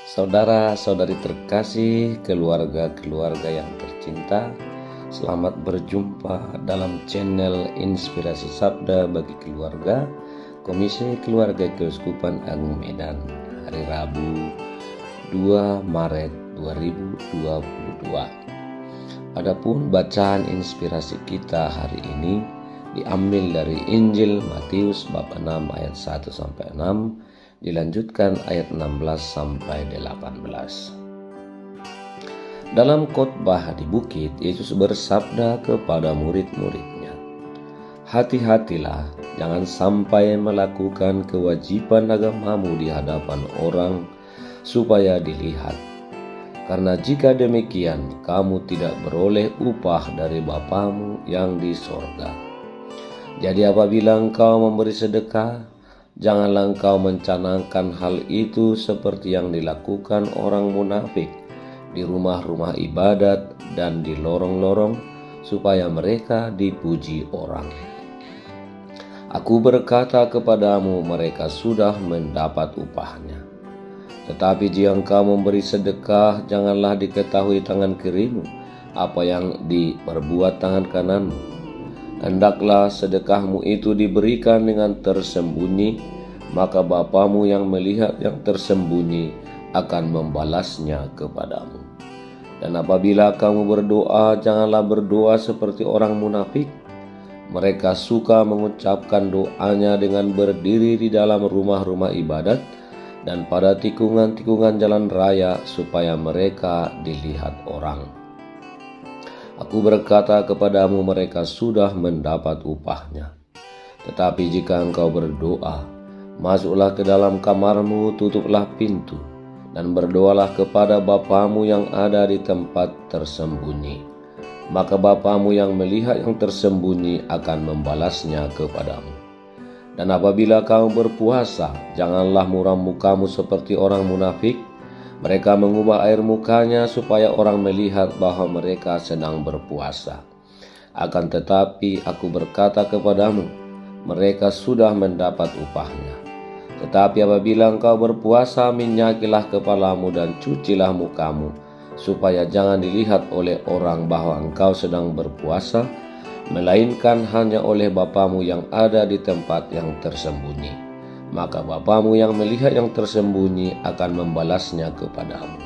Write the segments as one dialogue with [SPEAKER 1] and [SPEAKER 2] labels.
[SPEAKER 1] Saudara-saudari terkasih, keluarga-keluarga yang tercinta, selamat berjumpa dalam channel Inspirasi Sabda bagi Keluarga, Komisi Keluarga Keuskupan Agung Medan, hari Rabu 2 Maret 2022. Adapun bacaan inspirasi kita hari ini diambil dari Injil Matius bab 6 ayat 1 sampai 6, dilanjutkan ayat 16 sampai 18. Dalam khotbah di bukit, Yesus bersabda kepada murid-muridnya, "Hati-hatilah, jangan sampai melakukan kewajiban agamamu di hadapan orang supaya dilihat. Karena jika demikian, kamu tidak beroleh upah dari Bapamu yang di sorga. Jadi apabila engkau memberi sedekah, janganlah engkau mencanangkan hal itu seperti yang dilakukan orang munafik di rumah-rumah ibadat dan di lorong-lorong, supaya mereka dipuji orang. Aku berkata kepadamu, mereka sudah mendapat upahnya. Tetapi jika engkau memberi sedekah, janganlah diketahui tangan kirimu apa yang diperbuat tangan kananmu. Hendaklah sedekahmu itu diberikan dengan tersembunyi, maka Bapamu yang melihat yang tersembunyi akan membalasnya kepadamu. Dan apabila kamu berdoa, janganlah berdoa seperti orang munafik. Mereka suka mengucapkan doanya dengan berdiri di dalam rumah-rumah ibadat dan pada tikungan-tikungan jalan raya supaya mereka dilihat orang. Aku berkata kepadamu, mereka sudah mendapat upahnya. Tetapi jika engkau berdoa, masuklah ke dalam kamarmu, tutuplah pintu, dan berdoalah kepada Bapamu yang ada di tempat tersembunyi. Maka Bapamu yang melihat yang tersembunyi akan membalasnya kepadamu. Dan apabila kamu berpuasa, janganlah muram mukamu seperti orang munafik. Mereka mengubah air mukanya supaya orang melihat bahwa mereka sedang berpuasa. Akan tetapi aku berkata kepadamu, mereka sudah mendapat upahnya. Tetapi apabila engkau berpuasa, minyakilah kepalamu dan cucilah mukamu, supaya jangan dilihat oleh orang bahwa engkau sedang berpuasa, melainkan hanya oleh Bapamu yang ada di tempat yang tersembunyi. Maka Bapamu yang melihat yang tersembunyi akan membalasnya kepadamu."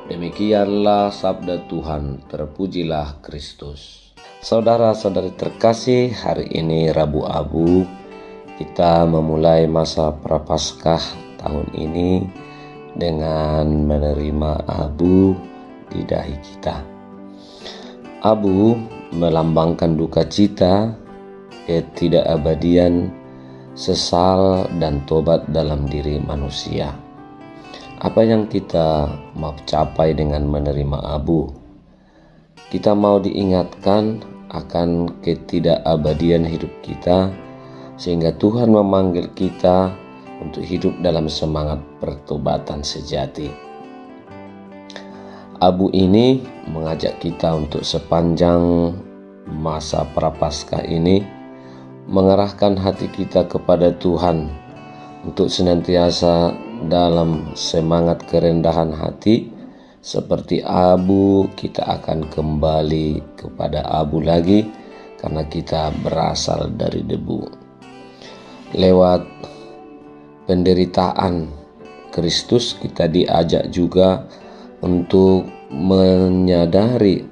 [SPEAKER 1] Demikianlah sabda Tuhan, terpujilah Kristus. Saudara-saudari terkasih, hari ini Rabu Abu, kita memulai masa Prapaskah tahun ini dengan menerima abu di dahi kita. Abu melambangkan duka cita, ketidakabadian, sesal dan tobat dalam diri manusia. Apa yang kita mau capai dengan menerima abu? Kita mau diingatkan akan ketidakabadian hidup kita, sehingga Tuhan memanggil kita untuk hidup dalam semangat pertobatan sejati. Abu ini mengajak kita untuk sepanjang masa Prapaskah ini mengerahkan hati kita kepada Tuhan untuk senantiasa dalam semangat kerendahan hati. Seperti abu, kita akan kembali kepada abu lagi karena kita berasal dari debu. Lewat penderitaan Kristus, kita diajak juga untuk menyadari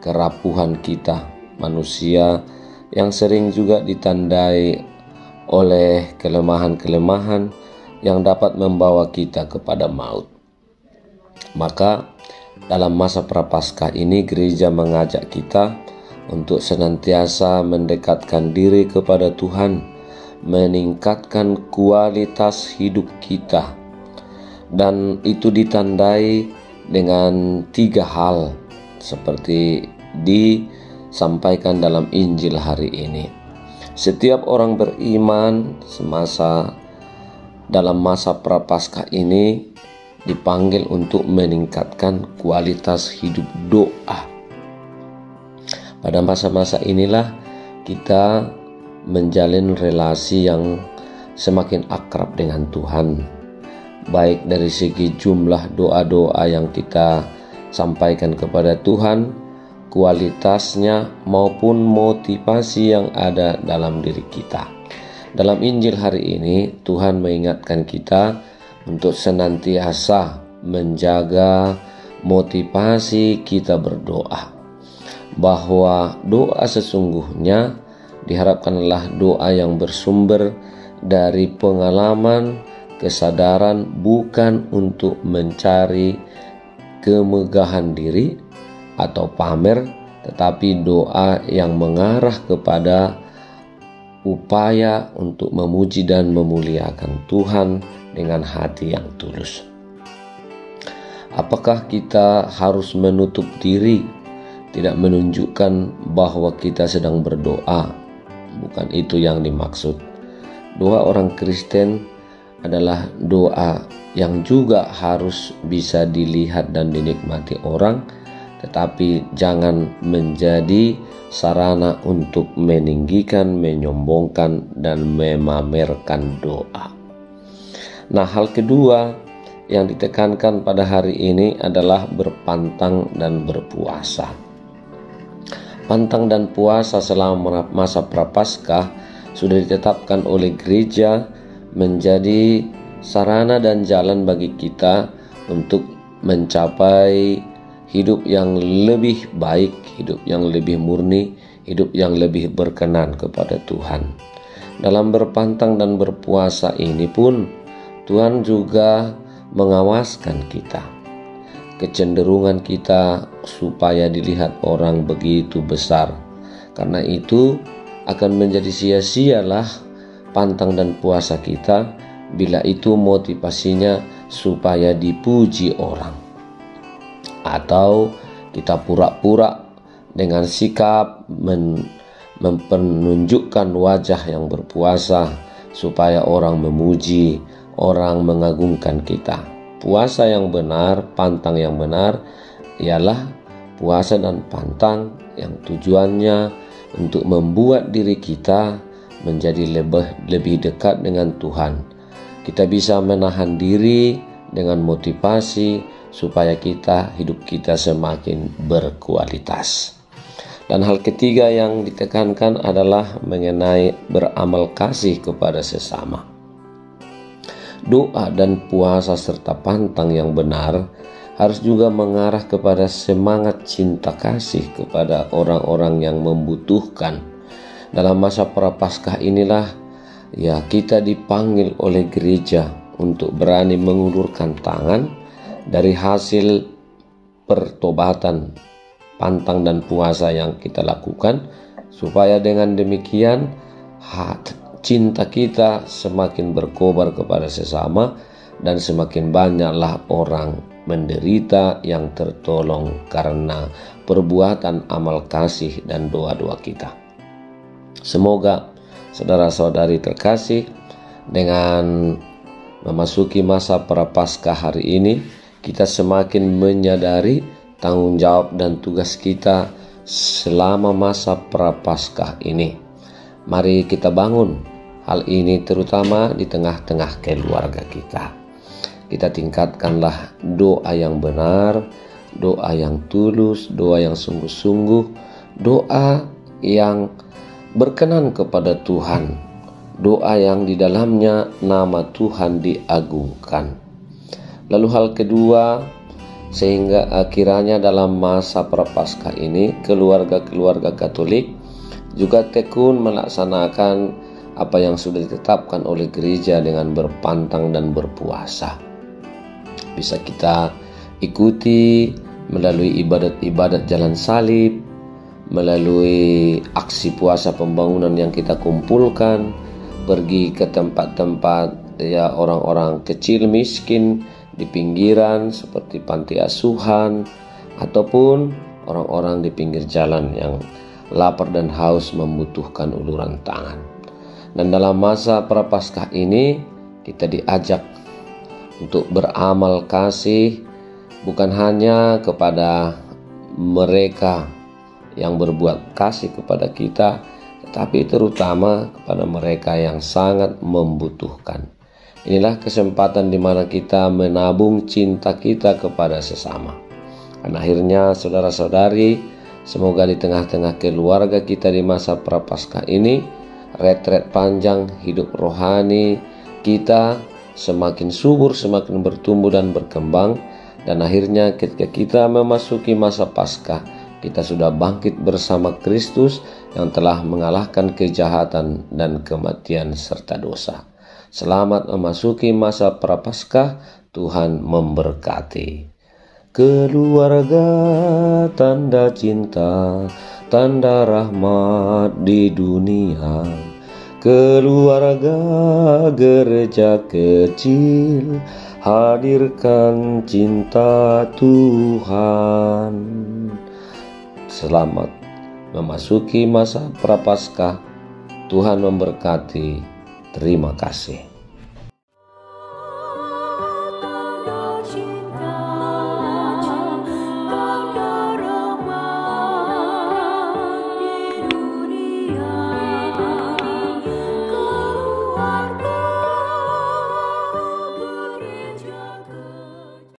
[SPEAKER 1] kerapuhan kita, manusia yang sering juga ditandai oleh kelemahan-kelemahan yang dapat membawa kita kepada maut. Maka dalam masa Prapaskah ini, gereja mengajak kita untuk senantiasa mendekatkan diri kepada Tuhan, meningkatkan kualitas hidup kita, dan itu ditandai dengan 3 hal seperti disampaikan dalam Injil hari ini. Setiap orang beriman dalam masa Prapaskah ini dipanggil untuk meningkatkan kualitas hidup doa. Pada masa-masa inilah kita menjalin relasi yang semakin akrab dengan Tuhan, baik dari segi jumlah doa-doa yang kita sampaikan kepada Tuhan, kualitasnya maupun motivasi yang ada dalam diri kita. Dalam Injil hari ini, Tuhan mengingatkan kita untuk senantiasa menjaga motivasi kita berdoa, bahwa doa sesungguhnya diharapkanlah doa yang bersumber dari pengalaman, kesadaran, bukan untuk mencari kemegahan diri atau pamer, tetapi doa yang mengarah kepada upaya untuk memuji dan memuliakan Tuhan dengan hati yang tulus. Apakah kita harus menutup diri, tidak menunjukkan bahwa kita sedang berdoa? Bukan itu yang dimaksud. Doa orang Kristen adalah doa yang juga harus bisa dilihat dan dinikmati orang, tetapi jangan menjadi sarana untuk meninggikan, menyombongkan, dan memamerkan doa. Nah, hal kedua yang ditekankan pada hari ini adalah berpantang dan berpuasa. Pantang dan puasa selama masa Prapaskah sudah ditetapkan oleh gereja menjadi sarana dan jalan bagi kita untuk mencapai hidup yang lebih baik, hidup yang lebih murni, hidup yang lebih berkenan kepada Tuhan. Dalam berpantang dan berpuasa ini pun Tuhan juga mengawaskan kita, kecenderungan kita supaya dilihat orang begitu besar. Karena itu akan menjadi sia-sialah pantang dan puasa kita bila itu motivasinya supaya dipuji orang, atau kita pura-pura dengan sikap menunjukkan wajah yang berpuasa supaya orang memuji, orang mengagungkan kita. Puasa yang benar, pantang yang benar ialah puasa dan pantang yang tujuannya untuk membuat diri kita menjadi lebih dekat dengan Tuhan. Kita bisa menahan diri dengan motivasi supaya hidup kita semakin berkualitas. Dan hal ketiga yang ditekankan adalah mengenai beramal kasih kepada sesama. Doa dan puasa serta pantang yang benar harus juga mengarah kepada semangat cinta kasih kepada orang-orang yang membutuhkan. Dalam masa Prapaskah inilah kita dipanggil oleh gereja untuk berani mengulurkan tangan dari hasil pertobatan, pantang dan puasa yang kita lakukan, supaya dengan demikian cinta kita semakin berkobar kepada sesama dan semakin banyaklah orang menderita yang tertolong karena perbuatan amal kasih dan doa-doa kita. Semoga saudara-saudari terkasih, dengan memasuki masa Prapaskah hari ini, kita semakin menyadari tanggung jawab dan tugas kita selama masa Prapaskah ini. Mari kita bangun hal ini terutama di tengah-tengah keluarga kita. Kita tingkatkanlah doa yang benar, doa yang tulus, doa yang sungguh-sungguh, doa yang berkenan kepada Tuhan, doa yang di dalamnya nama Tuhan diagungkan. Lalu hal kedua, sehingga kiranya dalam masa Prapaskah ini keluarga-keluarga Katolik juga tekun melaksanakan apa yang sudah ditetapkan oleh gereja dengan berpantang dan berpuasa. Bisa kita ikuti melalui ibadat-ibadat jalan salib, melalui aksi puasa pembangunan yang kita kumpulkan, pergi ke tempat-tempat orang-orang kecil miskin di pinggiran seperti panti asuhan, ataupun orang-orang di pinggir jalan yang lapar dan haus membutuhkan uluran tangan. Dan dalam masa Prapaskah ini kita diajak untuk beramal kasih bukan hanya kepada mereka yang berbuat kasih kepada kita, tetapi terutama kepada mereka yang sangat membutuhkan. Inilah kesempatan di mana kita menabung cinta kita kepada sesama. Dan akhirnya saudara-saudari, semoga di tengah-tengah keluarga kita di masa Prapaskah ini, retret panjang hidup rohani kita semakin subur, semakin bertumbuh dan berkembang. Dan akhirnya ketika kita memasuki masa Paskah, kita sudah bangkit bersama Kristus yang telah mengalahkan kejahatan dan kematian serta dosa. Selamat memasuki masa Prapaskah, Tuhan memberkati. Keluarga tanda cinta, tanda rahmat di dunia. Keluarga gereja kecil, hadirkan cinta Tuhan. Selamat memasuki masa Prapaskah. Tuhan memberkati. Terima kasih.